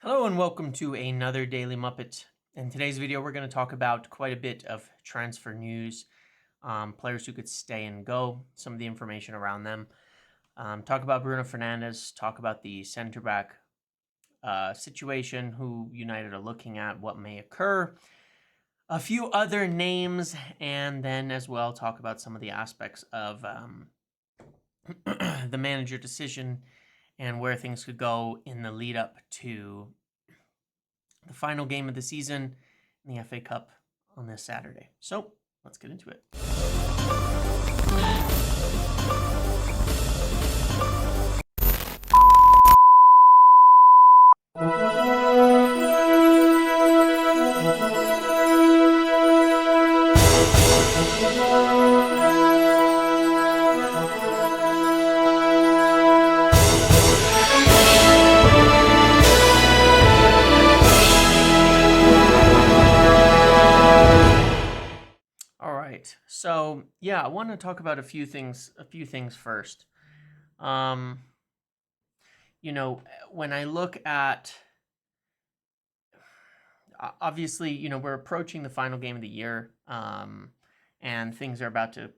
Hello and welcome to another Daily Muppet. In today's video, we're going to talk about quite a bit of transfer news, players who could stay and go, some of the information around them, talk about Bruno Fernandes, talk about the center back situation, who United are looking at, what may occur, a few other names, and then as well talk about some of the aspects of the manager decision and where things could go in the lead up to the final game of the season in the FA Cup on this Saturday. So let's get into it. So yeah, I want to talk about a few things first. When I look at, obviously, we're approaching the final game of the year, and things are about to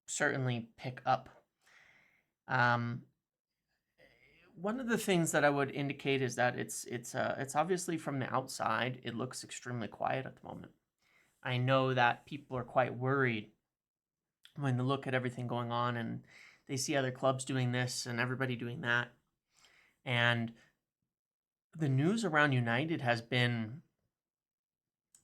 certainly pick up. One of the things that I would indicate is that it's obviously from the outside, it looks extremely quiet at the moment. I know that people are quite worried when they look at everything going on and they see other clubs doing this and everybody doing that. And the news around United has been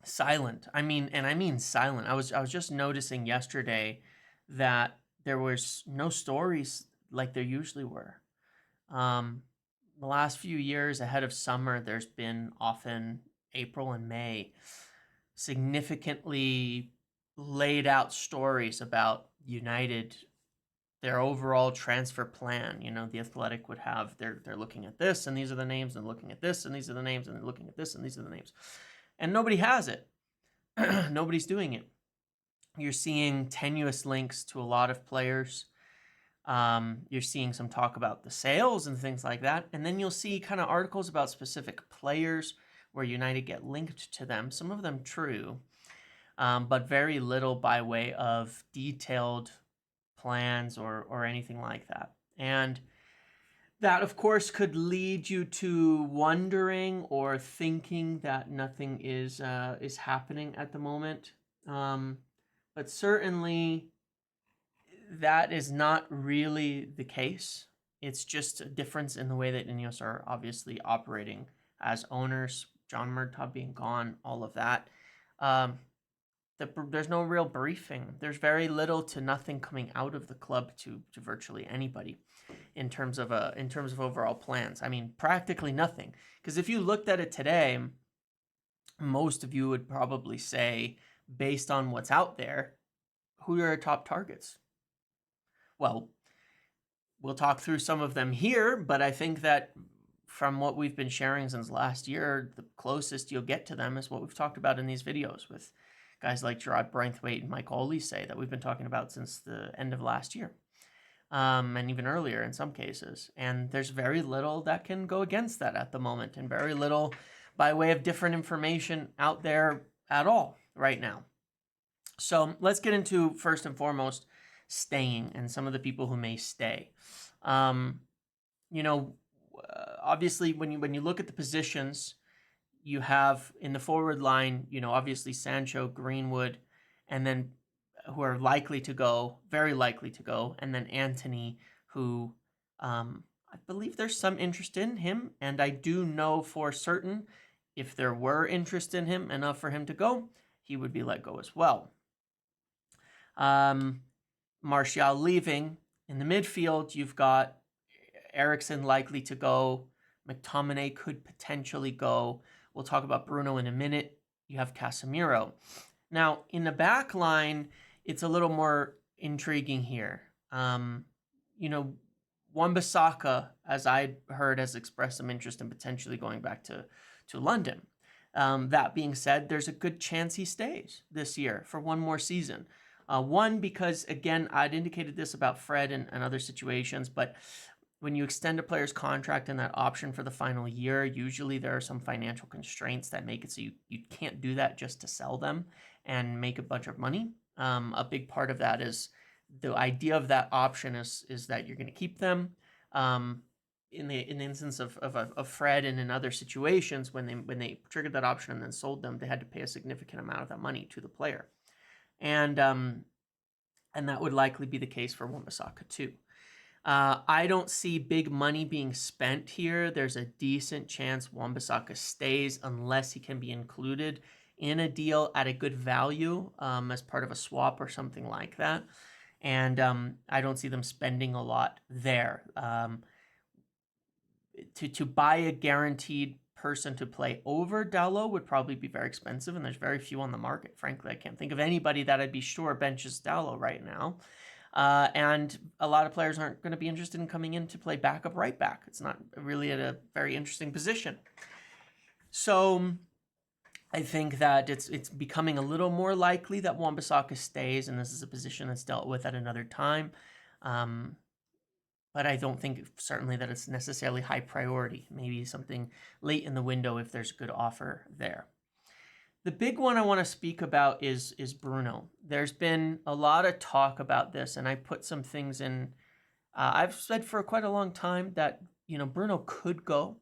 silent. I mean silent. I was just noticing yesterday that there was no stories like there usually were. The last few years ahead of summer, there's been often April and May significantly laid out stories about United, their overall transfer plan. The Athletic would have, they're looking at this and these are the names, and looking at this and these are the names, and they're looking at this and these are the names. And nobody has it. Nobody's doing it. You're seeing tenuous links to a lot of players. You're seeing some talk about the sales and things like that. And then you'll see kind of articles about specific players where United get linked to them. Some of them true, but very little by way of detailed plans or anything like that. And that, of course, could lead you to wondering or thinking that nothing is happening at the moment. But certainly that is not really the case. It's just a difference in the way that Ineos are obviously operating as owners. John Murtaugh being gone, all of that. There's no real briefing. There's very little to nothing coming out of the club to virtually anybody in terms of overall plans. I mean, practically nothing. Because if you looked at it today, most of you would probably say, based on what's out there, who are your top targets? Well, we'll talk through some of them here, but I think that from what we've been sharing since last year, the closest you'll get to them is what we've talked about in these videos with guys like Gerard Braithwaite and Michael Olise that we've been talking about since the end of last year, and even earlier in some cases. And there's very little that can go against that at the moment, and very little by way of different information out there at all right now. So let's get into, first and foremost, staying and some of the people who may stay. Obviously, when you look at the positions, you have in the forward line, obviously Sancho, Greenwood, and then who are likely to go, very likely to go, and then Antony, who I believe there's some interest in him, and I do know for certain if there were interest in him enough for him to go, he would be let go as well. Martial leaving. In the midfield, you've got Eriksen likely to go. McTominay could potentially go. We'll talk about Bruno in a minute. You have Casemiro. Now, in the back line, it's a little more intriguing here. Wan-Bissaka, as I heard, has expressed some interest in potentially going back to London. That being said, there's a good chance he stays this year for one more season. One, because, again, I'd indicated this about Fred and other situations, but when you extend a player's contract and that option for the final year, usually there are some financial constraints that make it so you can't do that just to sell them and make a bunch of money. A big part of that is the idea of that option is that you're going to keep them. In the instance of Fred and in other situations, when they triggered that option and then sold them, they had to pay a significant amount of that money to the player, and that would likely be the case for Wan-Bissaka too. I don't see big money being spent here. There's a decent chance Wan-Bissaka stays unless he can be included in a deal at a good value as part of a swap or something like that. And I don't see them spending a lot there. To buy a guaranteed person to play over Dalot would probably be very expensive, and there's very few on the market. Frankly, I can't think of anybody that I'd be sure benches Dalot right now. And a lot of players aren't going to be interested in coming in to play backup right back. It's not really at a very interesting position. So I think that it's becoming a little more likely that Wan-Bissaka stays, and this is a position that's dealt with at another time. But I don't think certainly that it's necessarily high priority. Maybe something late in the window if there's a good offer there. The big one I want to speak about is Bruno. There's been a lot of talk about this, and I put some things in. I've said for quite a long time that Bruno could go.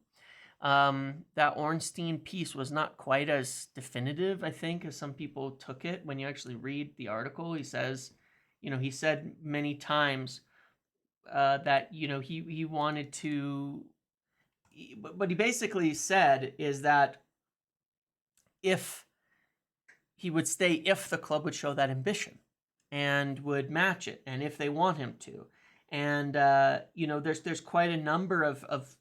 That Ornstein piece was not quite as definitive, I think, as some people took it. When you actually read the article, he says, he said many times that he wanted to. What he basically said is that if he would stay if the club would show that ambition and would match it, and if they want him to. And, there's quite a number of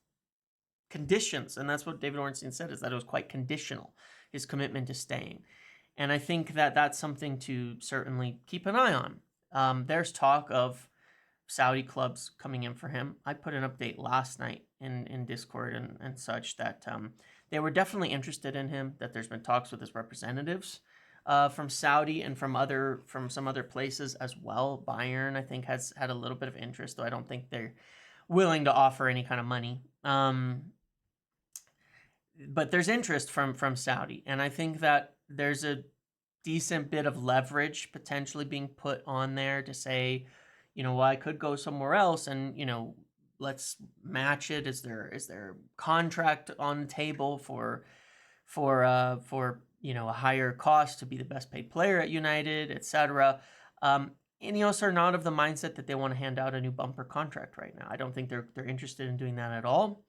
conditions, and that's what David Ornstein said, is that it was quite conditional, his commitment to staying. And I think that that's something to certainly keep an eye on. There's talk of Saudi clubs coming in for him. I put an update last night in Discord and such that they were definitely interested in him, that there's been talks with his representatives from Saudi and from some other places as well. Bayern, I think, has had a little bit of interest, though I don't think they're willing to offer any kind of money. But there's interest from Saudi, and I think that there's a decent bit of leverage potentially being put on there to say, well, I could go somewhere else, and let's match it. Is there contract on the table for a higher cost to be the best paid player at United, etc. Ineos are not of the mindset that they want to hand out a new bumper contract right now. I don't think they're interested in doing that at all.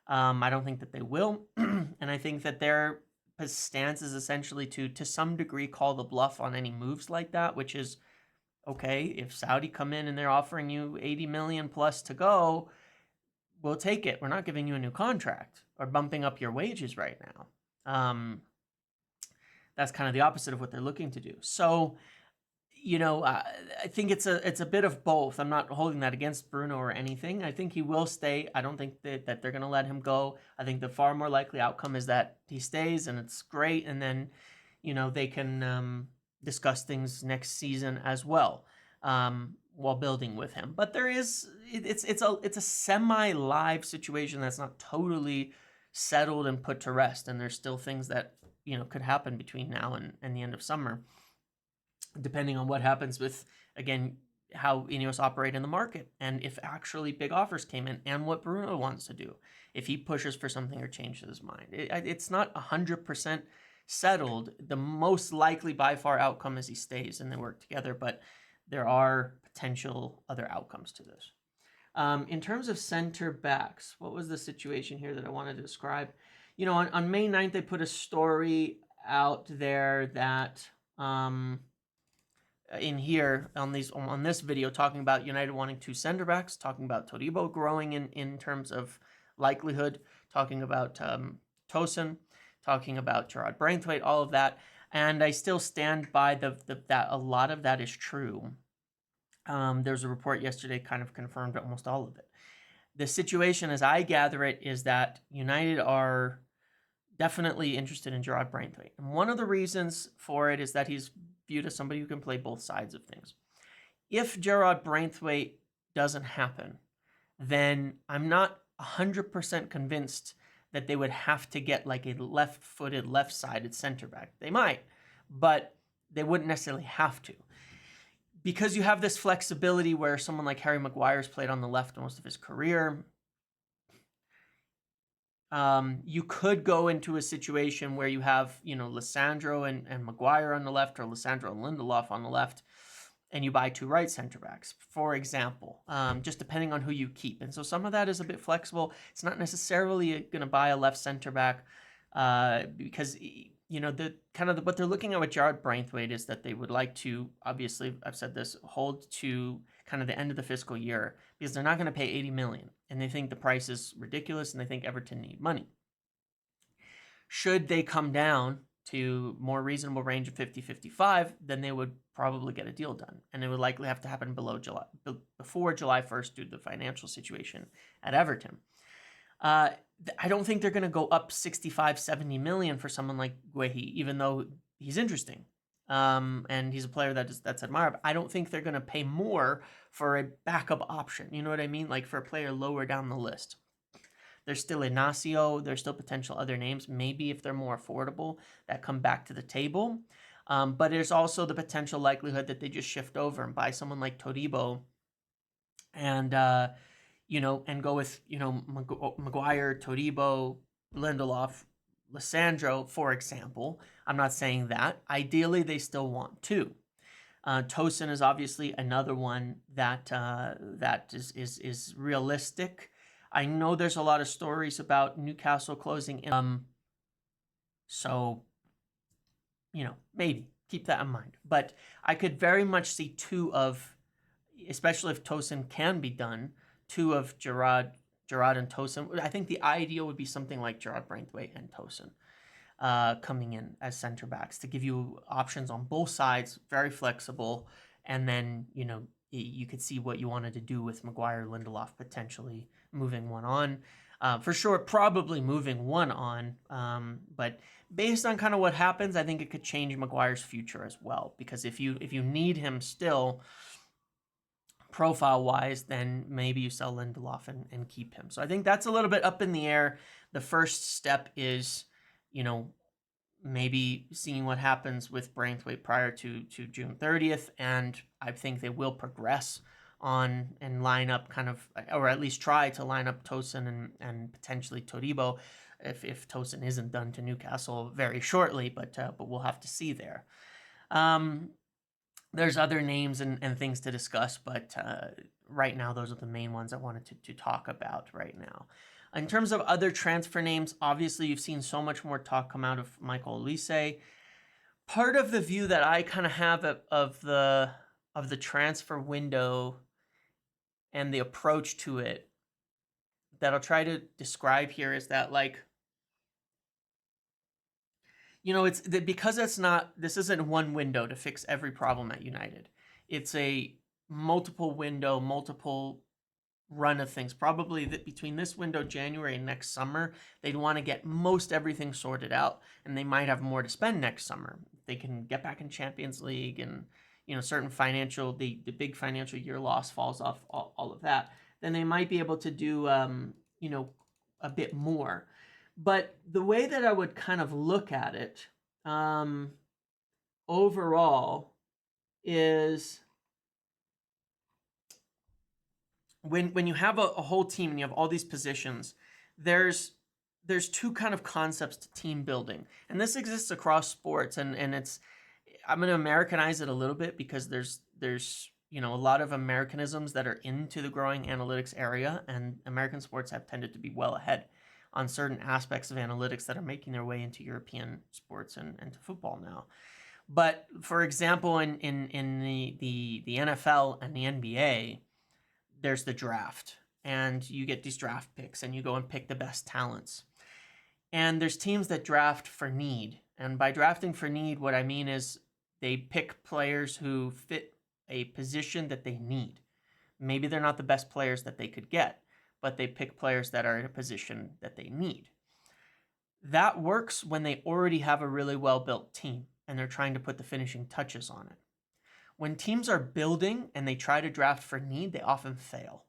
I don't think that they will, and I think that their stance is essentially to some degree call the bluff on any moves like that, which is, okay, if Saudi come in and they're offering you 80 million plus to go, we'll take it. We're not giving you a new contract or bumping up your wages right now. That's kind of the opposite of what they're looking to do. So, I think it's a bit of both. I'm not holding that against Bruno or anything. I think he will stay. I don't think that they're going to let him go. I think the far more likely outcome is that he stays, and it's great. And then, they can discuss things next season as well while building with him. But it's a semi-live situation that's not totally settled and put to rest, and there's still things that could happen between now and the end of summer, depending on what happens with, again, how Ineos operate in the market, and if actually big offers came in, and what Bruno wants to do, if he pushes for something or changes his mind. It's not 100% settled. The most likely by far outcome is he stays and they work together, but there are potential other outcomes to this. In terms of center backs, what was the situation here that I wanted to describe? On May 9th, they put a story out there that in here on this video, talking about United wanting 2 center backs, talking about Todibo growing in terms of likelihood, talking about Tosin, talking about Gerard Braithwaite, all of that. And I still stand by that a lot of that is true. There's a report yesterday kind of confirmed almost all of it. The situation, as I gather it, is that United are definitely interested in Gerard Braithwaite. And one of the reasons for it is that he's viewed as somebody who can play both sides of things. If Gerard Braithwaite doesn't happen, then I'm not 100% convinced that they would have to get like a left-footed, left-sided center back. They might, but they wouldn't necessarily have to. Because you have this flexibility where someone like Harry Maguire's played on the left most of his career, you could go into a situation where you have, Lissandro and Maguire on the left, or Lissandro and Lindelof on the left, and you buy two right center backs, for example, just depending on who you keep. And so some of that is a bit flexible. It's not necessarily going to buy a left center back because, what they're looking at with Gerard Braithwaite is that they would like to, obviously, I've said this, hold to kind of the end of the fiscal year because they're not going to pay 80 million. And they think the price is ridiculous and they think Everton need money. Should they come down to more reasonable range of 50-55, then they would probably get a deal done. And it would likely have to happen before July 1st due to the financial situation at Everton. I don't think they're going to go up 65-70 million for someone like Guehi, even though he's interesting. And he's a player that's admirable. I don't think they're going to pay more for a backup option. You know what I mean? Like for a player lower down the list. There's still Inacio. There's still potential other names. Maybe if they're more affordable, that come back to the table. But there's also the potential likelihood that they just shift over and buy someone like Todibo and, and go with, Maguire, Todibo, Lindelof, Lissandro, for example. I'm not saying that. Ideally, they still want two. Tosin is obviously another one that is realistic. I know there's a lot of stories about Newcastle closing in. So, maybe keep that in mind. But I could very much see two of, especially if Tosin can be done, two of Gerard and Tosin. I think the ideal would be something like Gerard Braithwaite and Tosin coming in as center backs to give you options on both sides, very flexible, and then, you could see what you wanted to do with Maguire, Lindelof, potentially moving one on. For sure, probably moving one on. But based on kind of what happens, I think it could change Maguire's future as well. Because if you need him still, profile-wise, then maybe you sell Lindelof and keep him. So I think that's a little bit up in the air. The first step is, maybe seeing what happens with Braithwaite prior to June 30th, and I think they will progress on and line up kind of, or at least try to line up Tosin and potentially Todibo if Tosin isn't done to Newcastle very shortly, but we'll have to see there. There's other names and things to discuss, but right now those are the main ones I wanted to talk about right now. In terms of other transfer names, obviously you've seen so much more talk come out of Michael Olise. Part of the view that I kind of have of the transfer window and the approach to it that I'll try to describe here is that, it's because this isn't one window to fix every problem at United. It's a multiple window, multiple run of things. Probably that between this window, January, and next summer, they'd want to get most everything sorted out, and they might have more to spend next summer. They can get back in Champions League, and certain financial, the big financial year loss falls off, all of that. Then they might be able to do a bit more. But the way that I would kind of look at it overall is when you have a whole team and you have all these positions, there's two kind of concepts to team building. And this exists across sports, and it's, I'm going to Americanize it a little bit because there's a lot of Americanisms that are into the growing analytics area, and American sports have tended to be well ahead on certain aspects of analytics that are making their way into European sports and to football now. But for example, in the NFL and the NBA, there's the draft, and you get these draft picks, and you go and pick the best talents. And there's teams that draft for need. And by drafting for need, what I mean is they pick players who fit a position that they need. Maybe they're not the best players that they could get, but they pick players that are in a position that they need. That works when they already have a really well-built team, and they're trying to put the finishing touches on it. When teams are building and they try to draft for need, they often fail.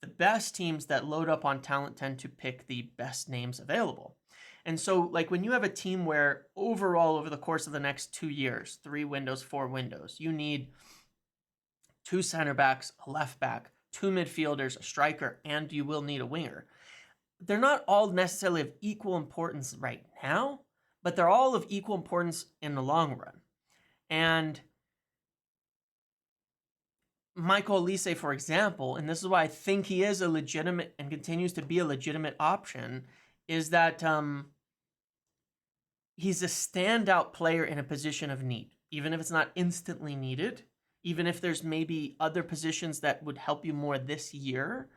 the best teams that load up on talent tend to pick the best names available. And so, like, when you have a team where overall over the course of the next 2 years, 3 windows, 4 windows, you need 2 center backs, a left back, 2 midfielders, a striker, and you will need a winger. They're not all necessarily of equal importance right now, but they're all of equal importance in the long run. And Michael Olise, for example, and this is why I think he is a legitimate and continues to be a legitimate option, is that he's a standout player in a position of need, even if it's not instantly needed, even if there's maybe other positions that would help you more this year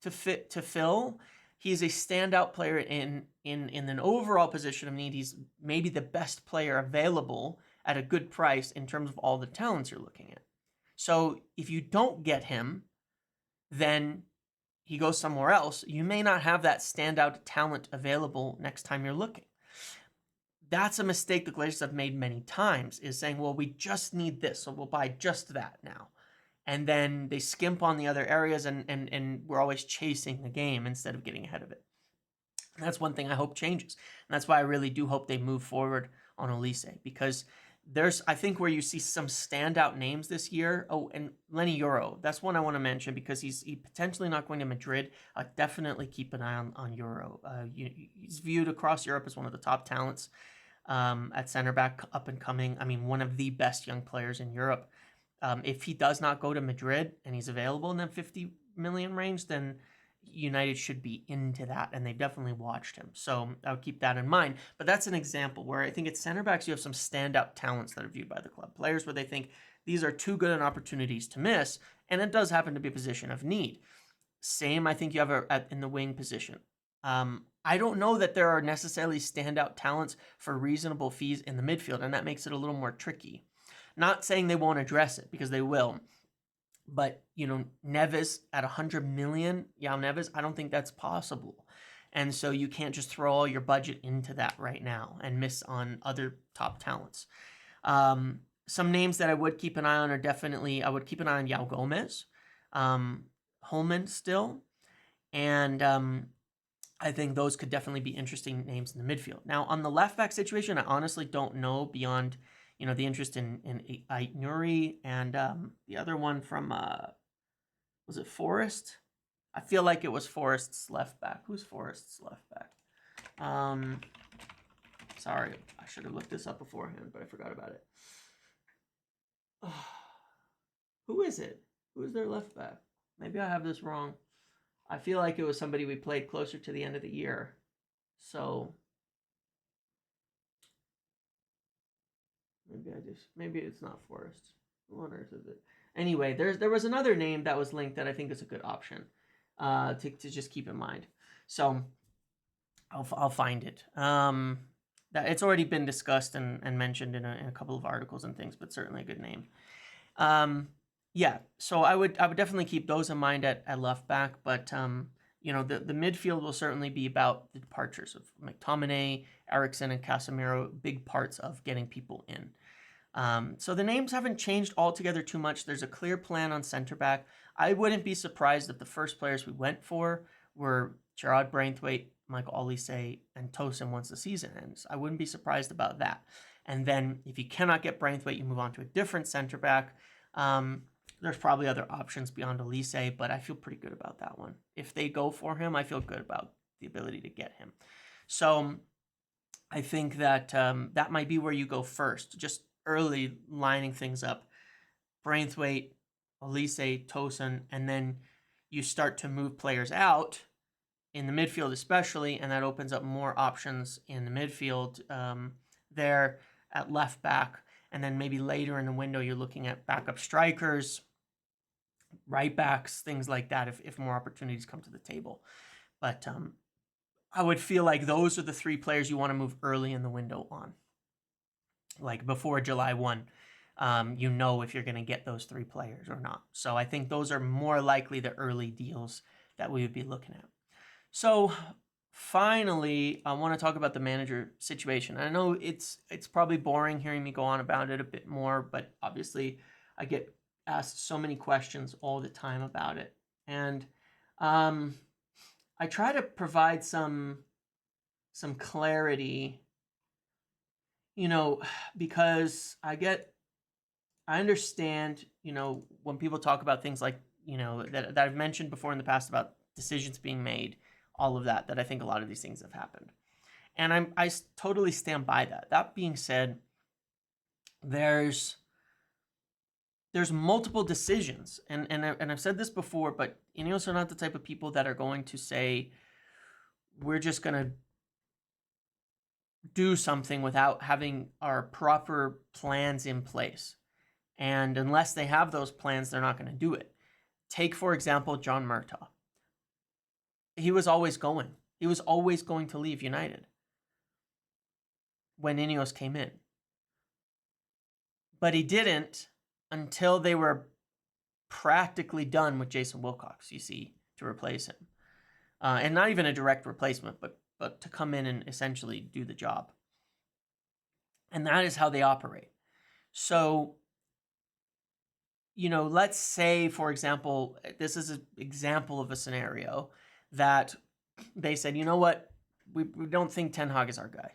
to fill. He's a standout player in an overall position of need. He's maybe the best player available at a good price in terms of all the talents you're looking at. So if you don't get him, then he goes somewhere else. You may not have that standout talent available next time you're looking. That's a mistake the Glazers have made many times, is saying, well, we just need this, so we'll buy just that now. And then they skimp on the other areas, and we're always chasing the game instead of getting ahead of it. And that's one thing I hope changes. And that's why I really do hope they move forward on Olise, because there's, I think, where you see some standout names this year. Oh, and Lenny Euro. That's one I want to mention because he's potentially not going to Madrid. Definitely keep an eye on Euro. He's viewed across Europe as one of the top talents at center back, up and coming. I mean, one of the best young players in Europe. If he does not go to Madrid and he's available in that 50 million range, then United should be into that, and they've definitely watched him. So I'll keep that in mind. But that's an example where I think at center backs you have some standout talents that are viewed by the club. Players where they think these are too good an opportunities to miss, and it does happen to be a position of need. Same, I think you have in the wing position. I don't know that there are necessarily standout talents for reasonable fees in the midfield, and that makes it a little more tricky. Not saying they won't address it, because they will. But, Neves at 100 million, Neves, I don't think that's possible. And so you can't just throw all your budget into that right now and miss on other top talents. Some names that I would keep an eye on are definitely, I would keep an eye on João Gomez, Holman still, and I think those could definitely be interesting names in the midfield. Now, on the left back situation, I honestly don't know beyond the interest in Nuri and the other one from, was it Forest? I feel like it was Forest's left back. Who's Forest's left back? Sorry, I should have looked this up beforehand, but I forgot about it. Who is it? Who is their left back? Maybe I have this wrong. I feel like it was somebody we played closer to the end of the year. So maybe it's not Forest. Who on earth is it? Anyway, there was another name that was linked that I think is a good option to just keep in mind. So I'll find it. That it's already been discussed and mentioned in a couple of articles and things, but certainly a good name. Yeah, so I would definitely keep those in mind at left back, but the midfield will certainly be about the departures of McTominay, Eriksen, and Casemiro, big parts of getting people in. So the names haven't changed altogether too much. There's a clear plan on center back. I wouldn't be surprised if the first players we went for were Gerard Braithwaite, Michael Olise, and Tosin once the season ends. I wouldn't be surprised about that. And then if you cannot get Braithwaite, you move on to a different center back. There's probably other options beyond Olise, but I feel pretty good about that one. If they go for him, I feel good about the ability to get him. So I think that that might be where you go first, just early lining things up. Braithwaite, Olise, Tosin, and then you start to move players out in the midfield especially, and that opens up more options in the midfield there at left back. And then maybe later in the window, you're looking at backup strikers, right backs, things like that, if more opportunities come to the table. But I would feel like those are the 3 players you want to move early in the window on. Like before July 1, if you're going to get those 3 players or not. So I think those are more likely the early deals that we would be looking at. So finally, I want to talk about the manager situation. I know it's probably boring hearing me go on about it a bit more, but obviously I get asked so many questions all the time about it. And I try to provide some clarity, because I understand, when people talk about things like, that I've mentioned before in the past about decisions being made, all of that I think a lot of these things have happened. And I totally stand by that. That being said, there's multiple decisions, and I've said this before, but Ineos are not the type of people that are going to say, we're just going to do something without having our proper plans in place. And unless they have those plans, they're not going to do it. Take, for example, John Murtaugh. He was always going to leave United when Ineos came in. But he didn't until they were practically done with Jason Wilcox, you see, to replace him. And not even a direct replacement, but to come in and essentially do the job. And that is how they operate. So, let's say, for example, this is an example of a scenario that they said, you know what, we don't think Ten Hag is our guy.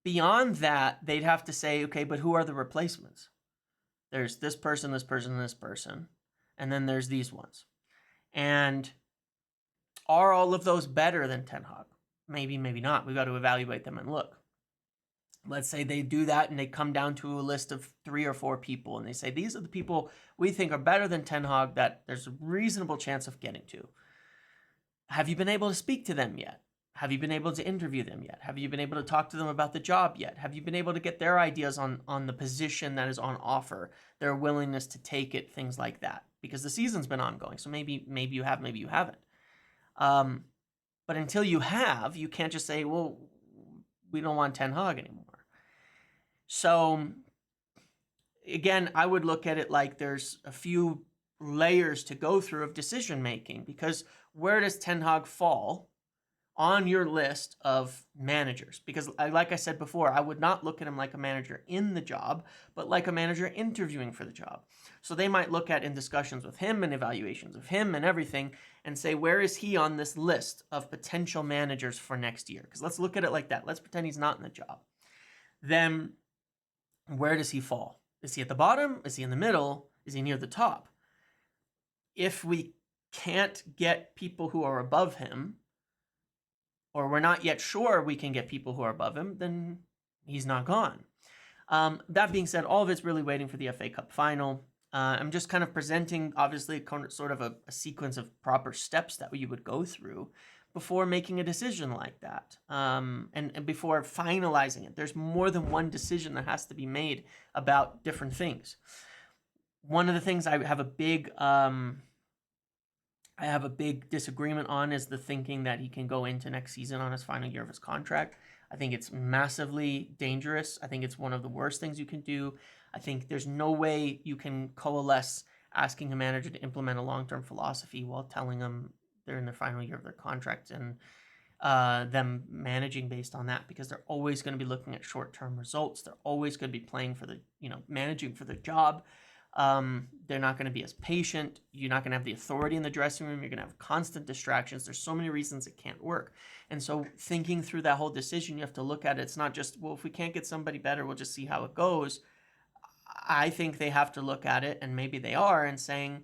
Beyond that, they'd have to say, okay, but who are the replacements? There's this person, this person, this person, and then there's these ones. And are all of those better than Ten Hag? Maybe, maybe not. We've got to evaluate them and look. Let's say they do that and they come down to a list of 3 or 4 people and they say, these are the people we think are better than Ten Hag that there's a reasonable chance of getting to. Have you been able to speak to them yet? Have you been able to interview them yet? Have you been able to talk to them about the job yet? Have you been able to get their ideas on the position that is on offer, their willingness to take it, things like that? Because the season's been ongoing, so maybe you have, maybe you haven't. But until you have, you can't just say, well, we don't want Ten Hag anymore. So, again, I would look at it like there's a few layers to go through of decision making, because where does Ten Hag fall on your list of managers? Because like I said before, I would not look at him like a manager in the job, but like a manager interviewing for the job. So they might look at, in discussions with him and evaluations of him and everything, and say, where is he on this list of potential managers for next year? Because let's look at it like that. Let's pretend he's not in the job. Then where does he fall? Is he at the bottom? Is he in the middle? Is he near the top? If we can't get people who are above him, or we're not yet sure we can get people who are above him, then he's not gone. That being said, all of it's really waiting for the FA Cup final. I'm just kind of presenting, obviously, sort of a sequence of proper steps that you would go through before making a decision like that, and before finalizing it. There's more than one decision that has to be made about different things. One of the things I have a big disagreement on is the thinking that he can go into next season on his final year of his contract. I think it's massively dangerous. I think it's one of the worst things you can do. I think there's no way you can coalesce asking a manager to implement a long-term philosophy while telling them they're in the final year of their contract and them managing based on that, because they're always going to be looking at short-term results. They're always going to be playing for the, managing for the job. They're not going to be as patient. You're not going to have the authority in the dressing room. You're going to have constant distractions. There's so many reasons it can't work. And so thinking through that whole decision, you have to look at it. It's not just, well, if we can't get somebody better, we'll just see how it goes. I think they have to look at it, and maybe they are, and saying,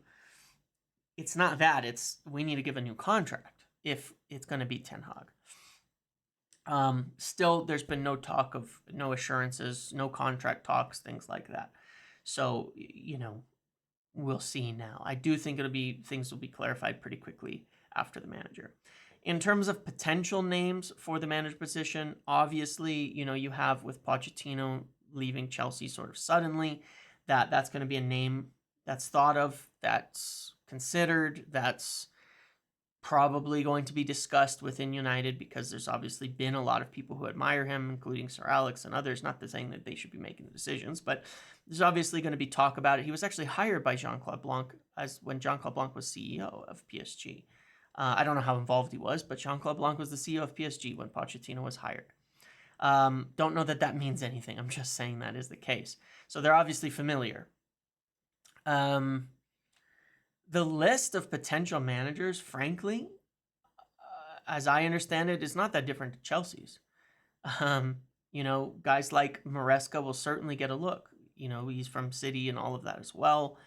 it's not that, it's we need to give a new contract if it's going to be Ten Hag. Still, there's been no talk of, no assurances, no contract talks, things like that. So, we'll see now. I do think things will be clarified pretty quickly after the manager. In terms of potential names for the manager position, obviously, you have, with Pochettino leaving Chelsea sort of suddenly, that's going to be a name that's thought of, that's considered, that's probably going to be discussed within United, because there's obviously been a lot of people who admire him, including Sir Alex and others. Not the saying that they should be making the decisions, but there's obviously going to be talk about it. He was actually hired by Jean-Claude Blanc when Jean-Claude Blanc was CEO of PSG. I don't know how involved he was, but Jean-Claude Blanc was the CEO of PSG when Pochettino was hired. Don't know that means anything. I'm just saying that is the case. So they're obviously familiar. The list of potential managers, frankly, as I understand it, is not that different to Chelsea's. Guys like Maresca will certainly get a look. He's from City and all of that as well.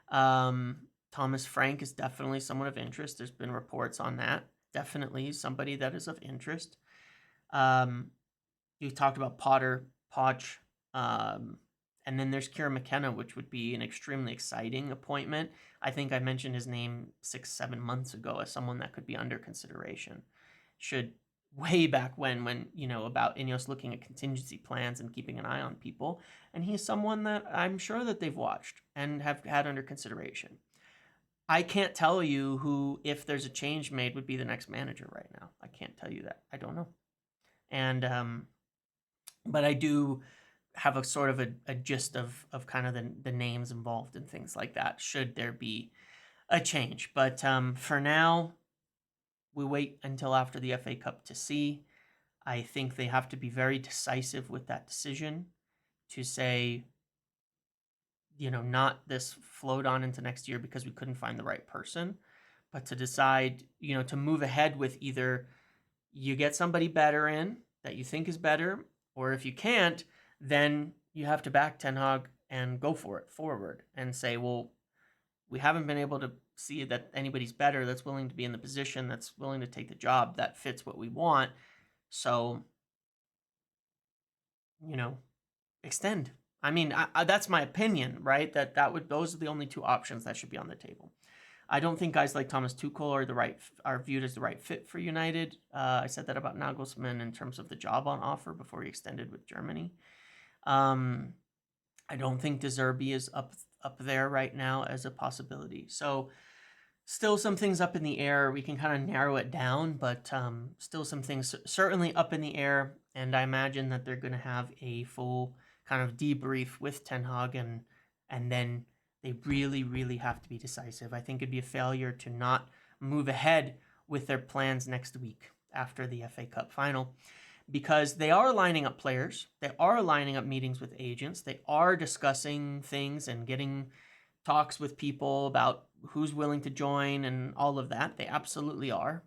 Thomas Frank is definitely someone of interest. There's been reports on that. Definitely somebody that is of interest. You talked about Poch, and then there's Kieran McKenna, which would be an extremely exciting appointment. I think I mentioned his name 6-7 months ago as someone that could be under consideration. Way back when about Ineos looking at contingency plans and keeping an eye on people. And he's someone that I'm sure that they've watched and have had under consideration. I can't tell you who, if there's a change made, would be the next manager right now. I can't tell you that. I don't know. And, but I do have a sort of a gist of kind of the names involved and things like that, should there be a change. But for now, we wait until after the FA Cup to see. I think they have to be very decisive with that decision to say, not this float on into next year because we couldn't find the right person, but to decide, to move ahead with either you get somebody better in that you think is better, or if you can't, then you have to back Ten Hag and go for it forward and say, well, we haven't been able to see that anybody's better that's willing to be in the position, that's willing to take the job, that fits what we want. So, extend. I mean, that's my opinion, right? Those are the only two options that should be on the table. I don't think guys like Thomas Tuchel are viewed as the right fit for United. I said that about Nagelsmann in terms of the job on offer before he extended with Germany. I don't think De Zerbi is up there right now as a possibility. So still some things up in the air. We can kind of narrow it down, but still some things certainly up in the air. And I imagine that they're going to have a full kind of debrief with Ten Hag, and then they really, really have to be decisive. I think it'd be a failure to not move ahead with their plans next week after the FA Cup final, because they are lining up players. They are lining up meetings with agents. They are discussing things and getting talks with people about who's willing to join and all of that. They absolutely are.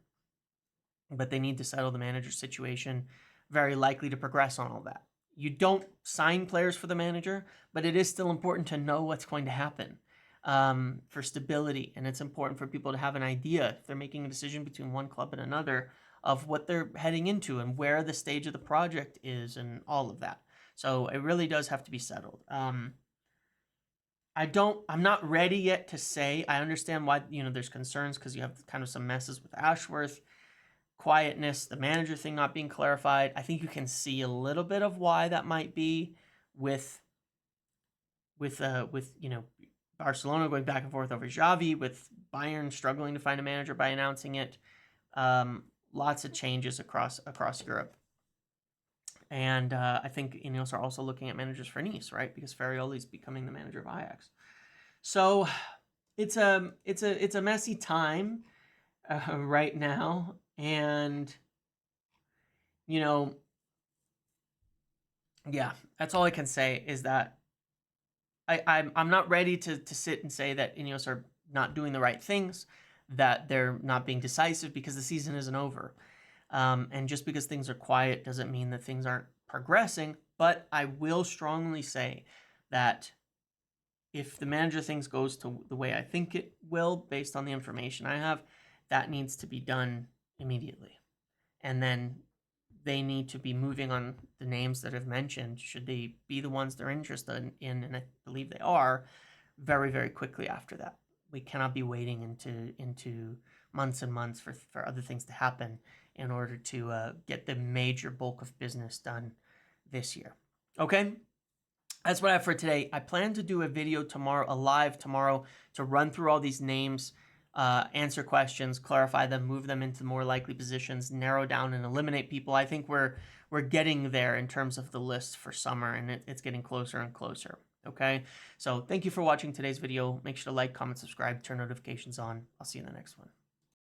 But they need to settle the manager situation, very likely to progress on all that. You don't sign players for the manager, but it is still important to know what's going to happen for stability. And it's important for people to have an idea, if they're making a decision between one club and another, of what they're heading into and where the stage of the project is and all of that. So it really does have to be settled. I'm not ready yet to say. I understand why, there's concerns because you have kind of some messes with Ashworth, quietness, the manager thing not being clarified. I think you can see a little bit of why that might be with Barcelona going back and forth over Xavi, with Bayern struggling to find a manager by announcing it. Lots of changes across Europe. And I think Ineos are also looking at managers for Nice, right? Because Ferrioli is becoming the manager of Ajax. So it's a messy time right now. And, yeah, that's all I can say is that I'm not ready to sit and say that Ineos are not doing the right things, that they're not being decisive, because the season isn't over. And just because things are quiet doesn't mean that things aren't progressing. But I will strongly say that if the manager things goes to the way I think it will, based on the information I have, that needs to be done immediately. And then they need to be moving on the names that I've mentioned, should they be the ones they're interested in, and I believe they are, very, very quickly after that. We cannot be waiting into months and months for other things to happen in order to get the major bulk of business done this year. Okay? That's what I have for today. I plan to do a video tomorrow, a live tomorrow, to run through all these names, answer questions, clarify them, move them into more likely positions, narrow down and eliminate people. I think we're getting there in terms of the list for summer, and it's getting closer and closer. Okay? So thank you for watching today's video. Make sure to like, comment, subscribe, turn notifications on. I'll see you in the next one.